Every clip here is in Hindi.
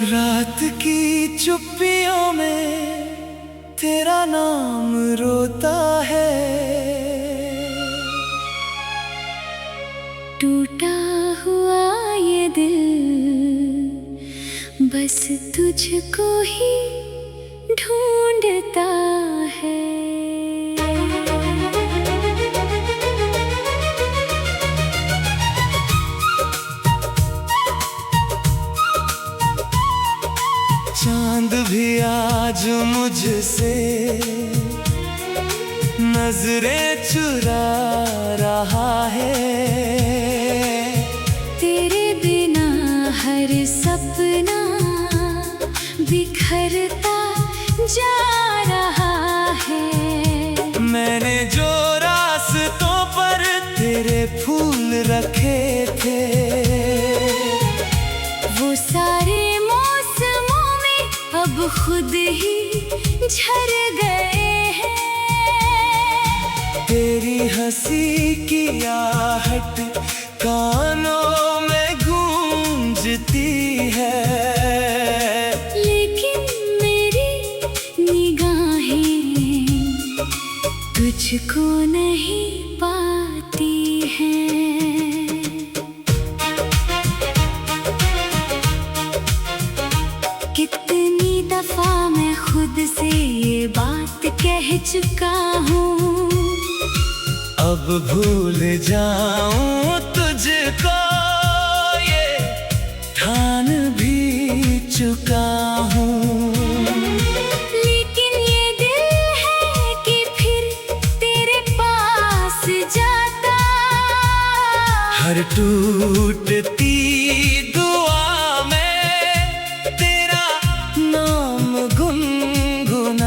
रात की चुप्पियों में तेरा नाम रोता है। टूटा हुआ ये दिल बस तुझको ही ढूंढता है। चांद भी आज मुझसे नजरें चुरा रहा है। तेरे बिना हर सपना बिखरता जा रहा है। मैंने जो रास्तों पर तेरे फूल रखे थे वो सारे मौसमों में अब खुद ही झड़ गए हैं। तेरी हंसी की आहट कानों में गूंजती है, लेकिन मेरी निगाहें तुझको नहीं पाती हैं। कितनी दफा मैं खुद से ये बात कह चुका हूँ, अब भूल जाऊं तुझको ये ठान भी चुका हूँ। लेकिन ये दिल है कि फिर तेरे पास जाता। हर टूटती दुआ में तेरा नाम गुनगुनाता।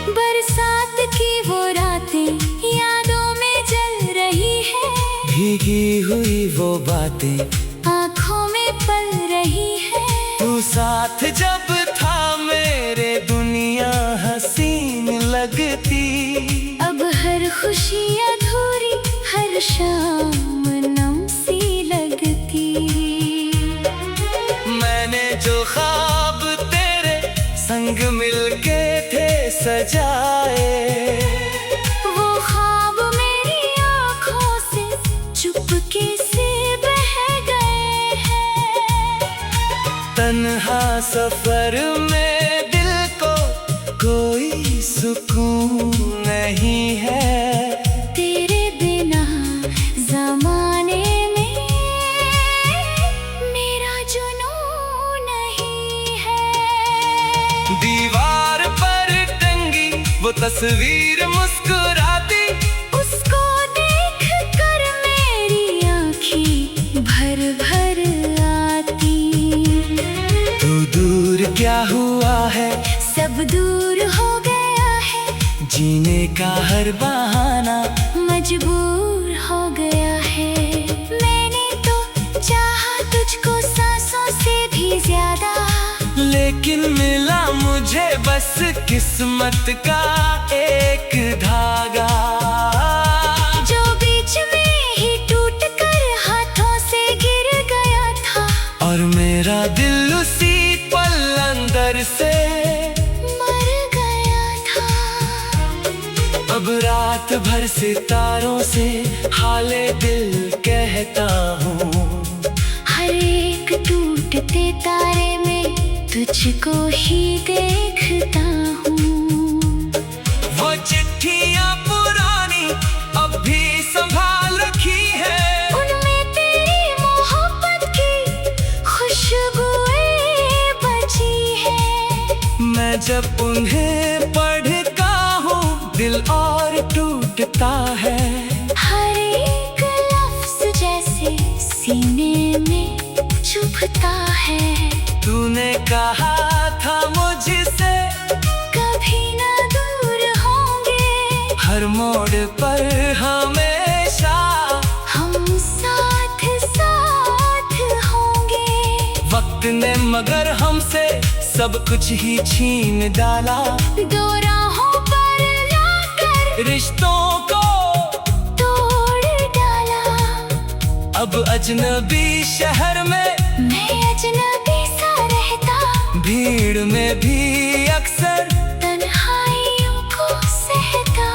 बरसात की वो रातें यादों में जल रही है, भीगी हुई वो बातें आँखों में पल रही है। तू साथ जब था मेरे दुनिया हसीन लगती। अब हर खुशी अधूरी, हर शाम नम सी लगती। मैंने जो ख्वाब तेरे संग मिलके थे सजाए, वो ख्वाब मेरी आँखों से चुपके से बह गए हैं। तन्हा सफर में दिल को कोई सुकून नहीं है। तेरे बिना ज़माने में मेरा जुनून नहीं है। दीवार पर टंगी वो तस्वीर मुस्कुराती, उसको देख कर मेरी आँखें भर भर आती। तू दूर क्या हुआ है, सब दूर हो गया है, जीने का हर बहाना मजबूर हो गया है। मैंने तो चाहा तुझको सांसों से भी ज्यादा, लेकिन मिला मुझे बस किस्मत का एक धागा, जो बीच में ही टूट कर हाथों से गिर गया था। और मेरा दिल उसी पल अंदर से मर गया था। अब रात भर सितारों से हाले दिल कहता हूँ। हर एक टूटते तारे में तुझको ही देखता हूँ। वो चिट्ठियाँ पुरानी अब भी संभाल रखी है, उनमें तेरी मोहब्बत की खुशबुएं बची है। मैं जब उन्हें पढ़ता हूँ दिल और टूटता है। हर एक लफ्ज जैसे सीने में चुभता है। तूने कहा था मुझसे कभी ना दूर होंगे, हर मोड़ पर हमेशा हम साथ साथ होंगे। वक्त ने मगर हमसे सब कुछ ही छीन डाला। दो रिश्तों को तोड़ डाला। अब अजनबी शहर में मैं अजनबी सा रहता, भीड़ में भी अक्सर तन्हाइयों को सहता।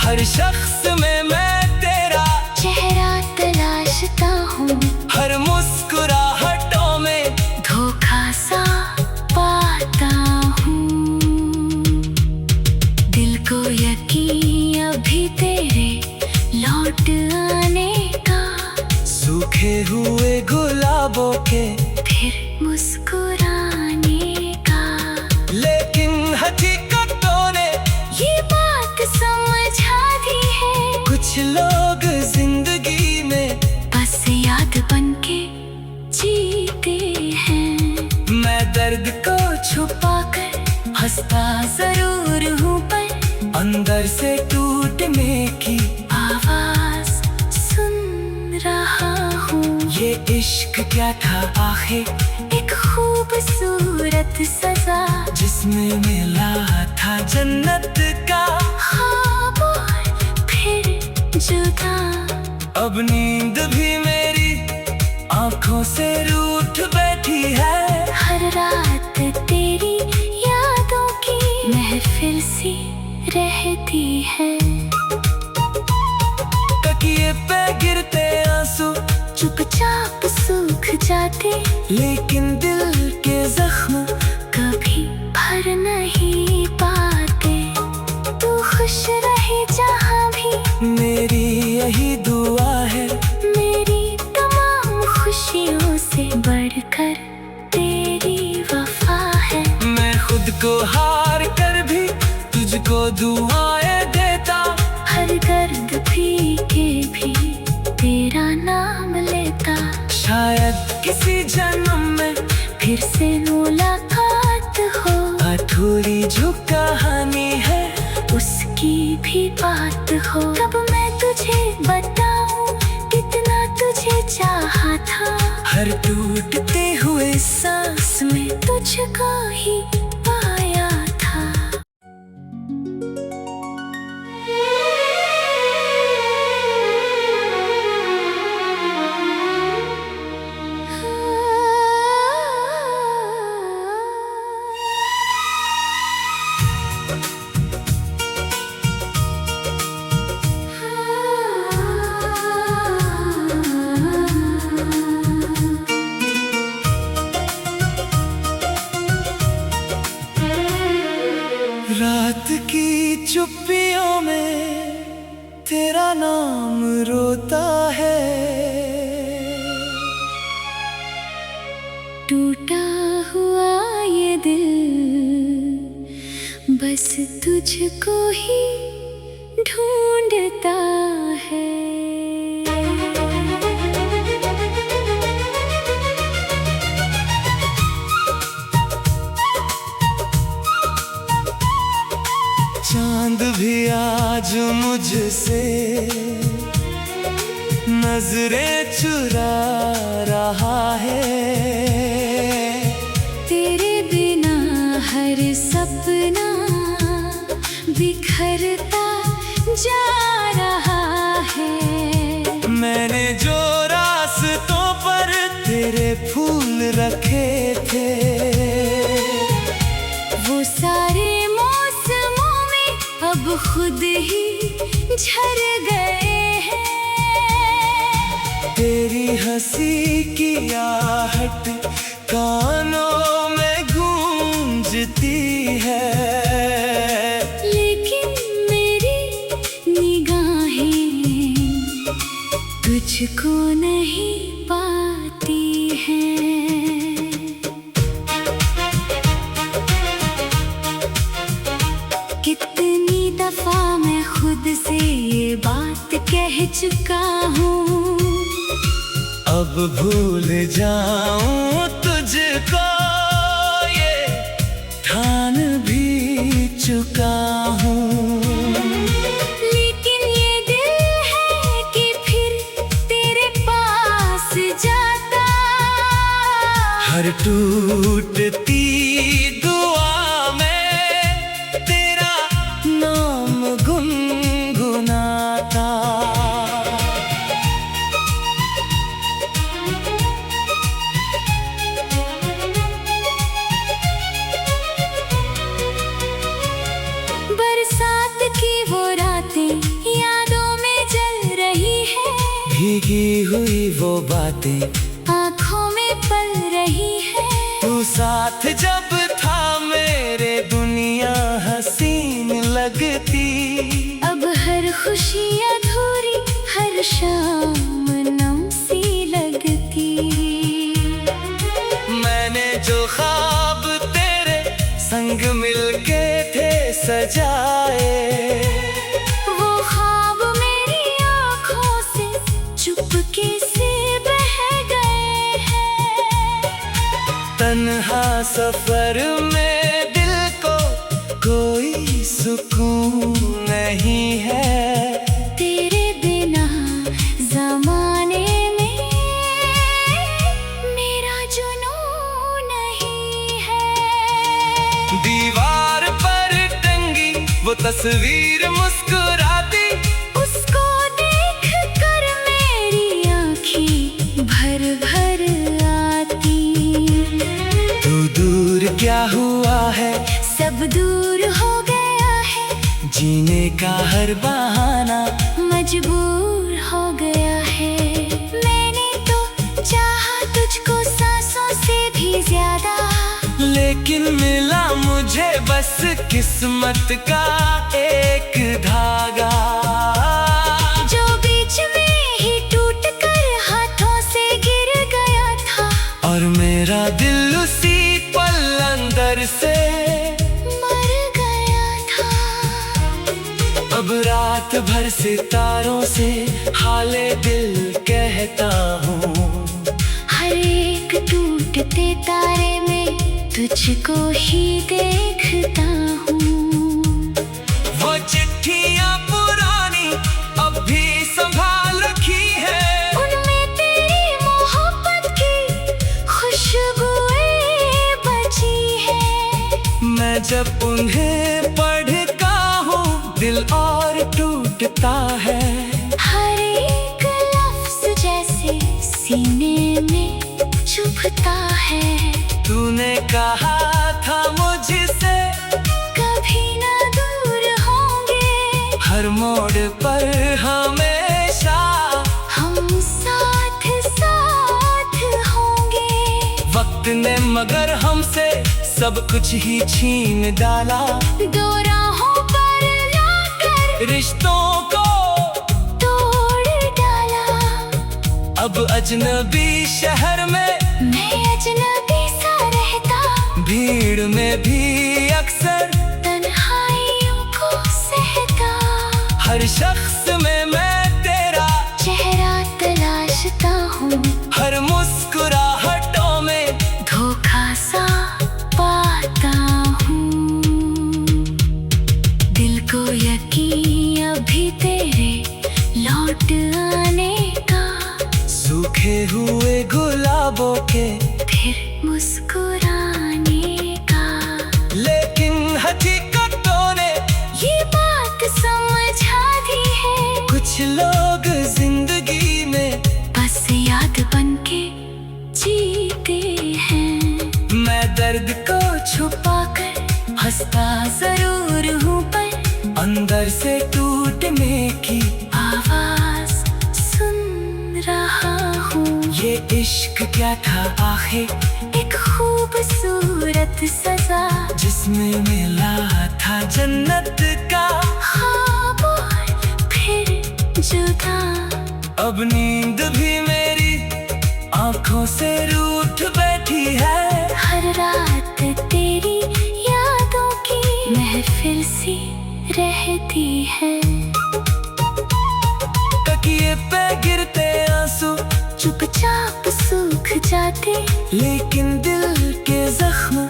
हर शख्स में मैं तेरा चेहरा तलाशता हूँ, हर मुस्कुराहटों में धोखा सा पाता हूँ। दिल को यकीन अभी तेरे लौट आने का, सूखे हुए गुलाबों के फिर मुस्कुराने का। लेकिन हकीकतों ने ये बात समझा दी है, कुछ लोग जिंदगी में बस याद बनके जीते हैं। मैं दर्द को छुपा कर हंसता जरूर हूँ, पर अंदर से टूटने की आवाज सुन रहा हूँ। ये इश्क क्या था आखिर, एक खूबसूरत सजा, जिसमें मिला था जन्नत का ख्वाब और फिर जुदा। अब नींद भी मेरी आंखों से रूठ बैठी है। हर रात तेरी यादों की महफिल सी रहती है। तकिए पे गिरते आंसू चुपचाप सूख जाते, लेकिन दिल के जख्म कभी भर नहीं पाते। तू खुश रहे जहाँ भी, मेरी यही दुआ है। मेरी तमाम खुशियों से बढ़कर तेरी वफा है। मैं खुद को हार कर भी तुझको दुआएं देता, हर दर्द भी के भी तेरा नाम लेता। शायद किसी जन्म में फिर से मुलाकात हो, अधूरी जो कहानी है उसकी भी बात हो। तब मैं तुझे बताऊं कितना तुझे चाहा था, हर टूटते हुए सांस में तुझको ही पाया था। रात की चुप्पियों में तेरा नाम रोता है। टूटा हुआ ये दिल बस तुझको ही ढूंढता है। चांद भी आज मुझसे नजरें चुरा रहा है। तेरे बिना हर सपना बिखरता जा रहा है। मैंने जो रास्तों पर तेरे फूल रखे थे, वो सारे मौसमों में अब खुद ही झड़ गए हैं। तेरी हंसी की आहट कानों में गूंजती है, लेकिन मेरी निगाहें तुझको नहीं पाती हैं। कितनी दफा मैं खुद से ये बात कह चुका हूँ, अब भूल जाऊं तुझको ये ठान भी चुका हूँ। लेकिन ये दिल है कि फिर तेरे पास जाता। हर टूटती दुआ में तेरा नाम गुनगुनाता। भीगी हुई वो बातें आँखों में पल रही है। तू साथ जब था मेरे दुनिया हसीन लगती। अब हर खुशी अधूरी, हर शाम नम सी लगती। मैंने जो ख्वाब तेरे संग मिलके थे सजाए, वो ख्वाब मेरी आँखों से चुपके से बह गए हैं। तन्हा सफर में दिल को कोई सुकून नहीं है। तेरे बिना ज़माने में मेरा जुनून नहीं है। दीवार पर टंगी वो तस्वीर मुस्कुराती, उसको देख कर मेरी आँखें भर भर आती। तू दूर क्या हुआ है, सब दूर हो गया है, जीने का हर बहाना मजबूर हो गया है। मैंने तो चाहा तुझको सांसों से भी ज्यादा, लेकिन मिला मुझे बस किस्मत का एक धागा, जो बीच में ही टूट कर हाथों से गिर गया था। और मेरा दिल उसी पल अंदर से मर गया था। अब रात भर सितारों से हाले दिल कहता हूँ। हर एक टूटते तारे में तुझको ही देखता हूँ। वो चिट्ठियाँ पुरानी अब भी संभाल रखी है, उनमें तेरी मोहब्बत की खुशबुएं बची है। मैं जब उन्हें पढ़ता हूँ दिल और टूटता है। हर एक लफ्ज जैसे सीने में चुभता है। तूने कहा था मुझसे कभी ना दूर होंगे, हर मोड़ पर हमेशा हम साथ साथ होंगे। वक्त ने मगर हमसे सब कुछ ही छीन डाला, दो राहों पर लाकर रिश्तों को तोड़ डाला। अब अजनबी शहर में मैं अजनबी सा रहता, भीड़ में भी अक्सर तन्हाइयों को सहता। हर शख्स में मैं तेरा चेहरा तलाशता हूँ, हर मुस्कुराहटों में धोखा सा पाता हूँ। दिल को यकीन अभी तेरे लौट आने का, सूखे हुए गुलाबों के फिर मुस्कुराने का। लेकिन हकीकतों ने ये बात समझा दी है, कुछ लोग जिंदगी में बस याद बनके जीते हैं। मैं दर्द को छुपा कर हंसता जरूर हूँ, पर अंदर से टूटने की आवाज सुन रहा हूँ। ये इश्क क्या था आखिर, एक खूबसूरत सजा, जिसमें मिला था जन्नत का ख्वाब और फिर जुदा। अब नींद भी मेरी आंखों से रूठ बैठी है। हर रात तेरी यादों की महफिल सी रहती है। तकिए पे गिरते आंसू चुपचाप सूख जाते, लेकिन दिल के जख्म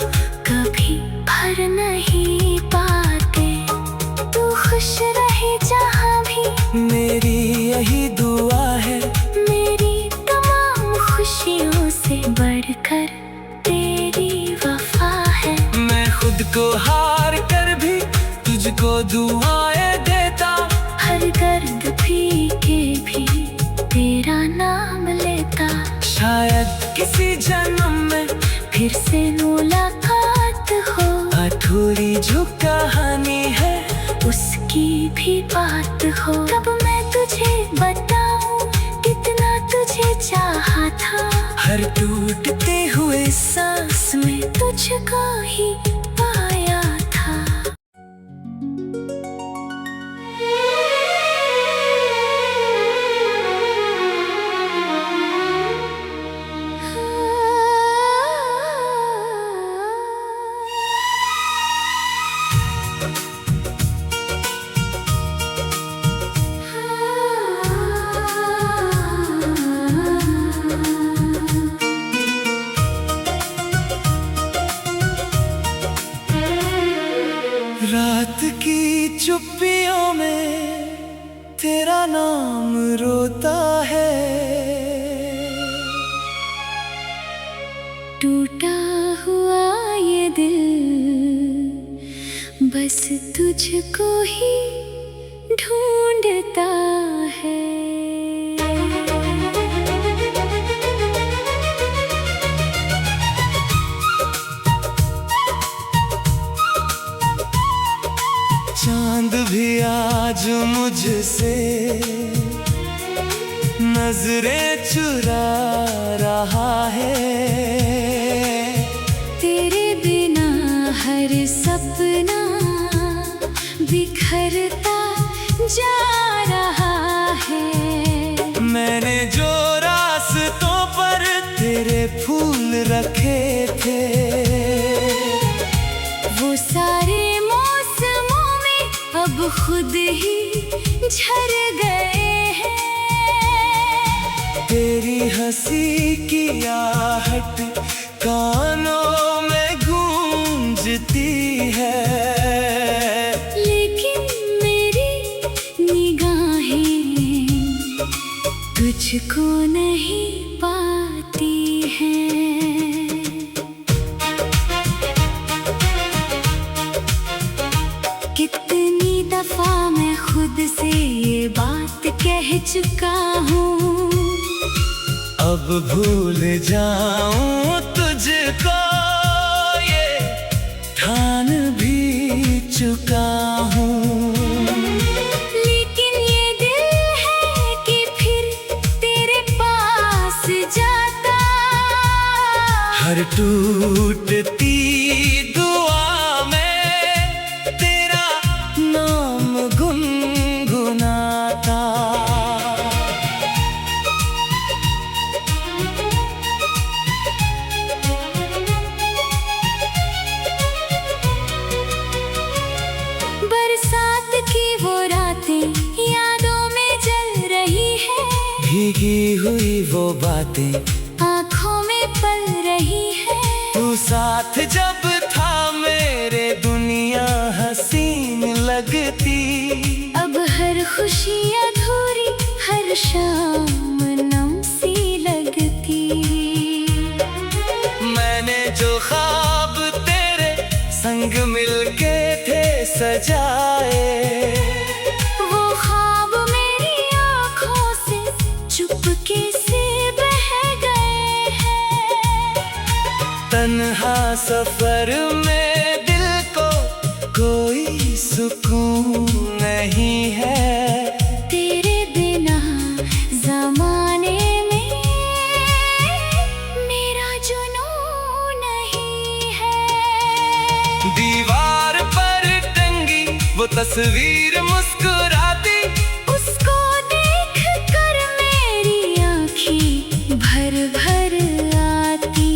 कभी भर नहीं पाते। तू खुश रहे जहाँ भी, मेरी यही दुआ है। मेरी तमाम खुशियों से बढ़कर तेरी वफा है। मैं खुद को हार कर भी तुझको दुआएं देता, हर दर्द भी के भी तेरा नाम लेता। शायद किसी जन्म में फिर से मुलाकात हो, अधूरी जो कहानी है उसकी भी बात हो। तब मैं तुझे बताऊं कितना हर टूटते हुए सांस में तुझको ही पाया था। रात की चुप्पियों में तेरा नाम रोता है। टूटा हुआ ये दिल बस तुझको ही ढूंढता है। चांद भी आज मुझसे नजरें चुरा रहा है। तेरे बिना हर सपना बिखरता जा रहा है। मैंने जो रास्तों पर तेरे फूल रखे थे वो सारे मौसमों में अब खुद ही झड़ गए हैं। तेरी हंसी की आहट कानों में गूंजती है। लेकिन मेरी निगाहें तुझको नहीं पाती हैं। कितनी दफा मैं खुद से ये बात कह चुका हूँ, अब भूल जाऊं तुझको ये ठान भी चुका हूँ। लेकिन ये दिल है कि फिर तेरे पास जाता। हर टूटती दुआ में तेरा नाम गुनगुनाता। बरसात की वो रातें यादों में जल रही है। भीगी हुई वो बातें आँखों में पल रही है। तू साथ जब था मेरे दुनिया हसीन लगती। अब हर खुशी अधूरी हर शाम नम सी लगती। मैंने जो ख्वाब तेरे संग मिलके थे सजाए वो ख्वाब मेरी आँखों से चुपके से बह गए हैं। तन्हा सफर में दिल को कोई सुकून नहीं है। तेरे बिना जमाने में मेरा जुनून नहीं है। दीवार पर टंगी वो तस्वीर मुस्कुराती, उसको देख कर मेरी आँखें भर भर आती।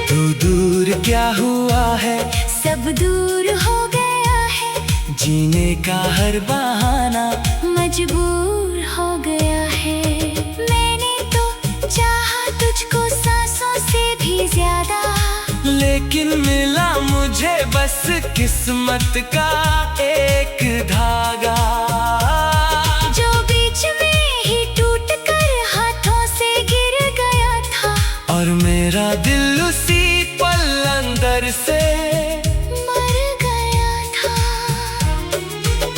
तू दूर क्या हुआ है, सब दूर हो गया है। जीने का हर बहाना मजबूर हो गया है। मैंने तो चाहा तुझको सांसों से भी ज्यादा, लेकिन मिला मुझे बस किस्मत का एक धागा जो बीच में ही टूट कर हाथों से गिर गया था। और मेरा दिल उसी पल अंदर से मर गया था।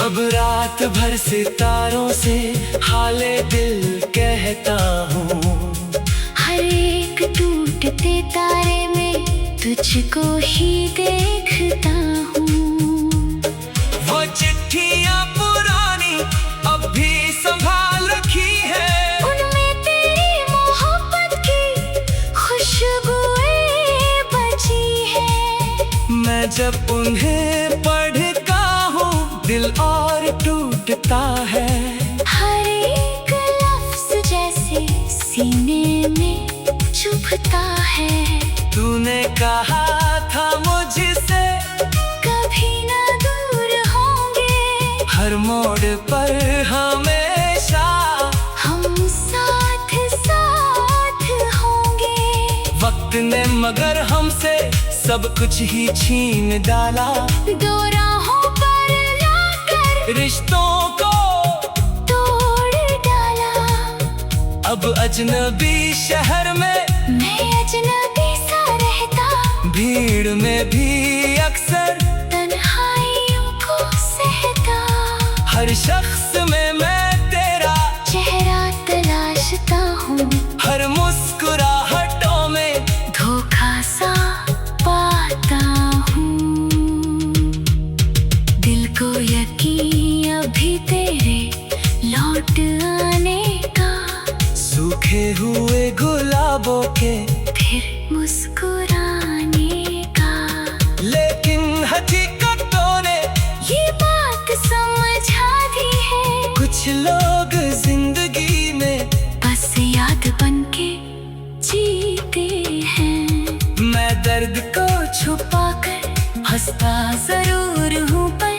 अब रात भर सितारों से हाले दिल कहता हूँ। हर एक टूटते तारे में तुझको ही देखता हूँ। वो चिट्ठियाँ पुरानी अब भी संभाल रखी है। उनमें तेरी मोहब्बत की दिल और टूटता है। हर एक लफ्ज जैसे सीने में चुभता है। तूने कहा था मुझसे कभी ना दूर होंगे, हर मोड़ पर हमेशा हम साथ साथ होंगे। वक्त ने मगर हमसे सब कुछ ही छीन डाला। दो राहों पर लाकर रिश्तों को तोड़ डाला। अब अजनबी शहर में मैं अजनबी सा रहता, भीड़ में भी अक्सर तन्हाइयों को सहता। हर शख्स में मैं तेरा चेहरा तलाशता हूँ, हर मुस्कुराहटों में धोखा सा पाता हूँ। दिल को यकीन अभी तेरे लौट आने का, सूखे हुए गुलाबों के फिर मुस्कुराने का। लेकिन हकीकतों ने ये बात समझा दी है, कुछ लोग जिंदगी में बस याद बनके जीते हैं। मैं दर्द को छुपा कर हंसता जरूर हूँ, पर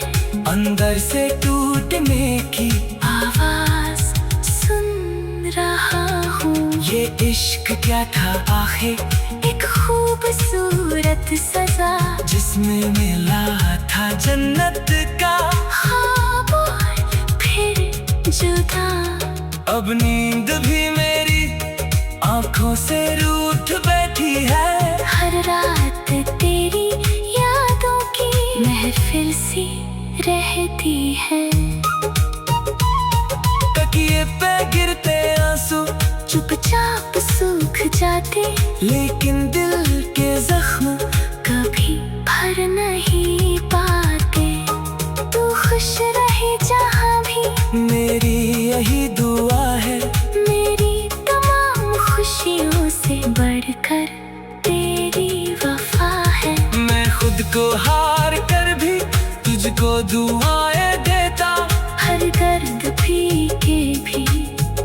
अंदर से टूटने की आवाज सुन रहा हूँ। ये इश्क क्या था आखिर, एक खूबसूरत सजा, जिसमें मिला था जन्नत का ख्वाब और फिर जुदा। अब नींद भी मेरी आंखों से रूठ बैठी है। हर रात तेरी यादों की महफिल सी रहती है। तकिए पे गिरते आंसू चुपचाप सूख जाते, लेकिन दिल के जख्म कभी भर नहीं पाते। तू खुश रहे जहाँ भी, मेरी यही दुआ है। मेरी तमाम खुशियों से बढ़कर तेरी वफा है। मैं खुद को हार कर भी तुझको दुआएं देता, हर दर्द पी के भी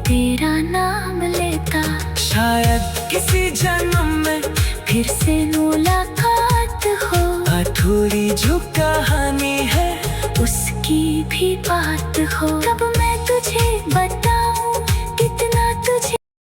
तेरा नाम लेता। शायद किसी जन्म में फिर से मुलाकात हो, अधूरी जो कहानी है उसकी भी बात हो।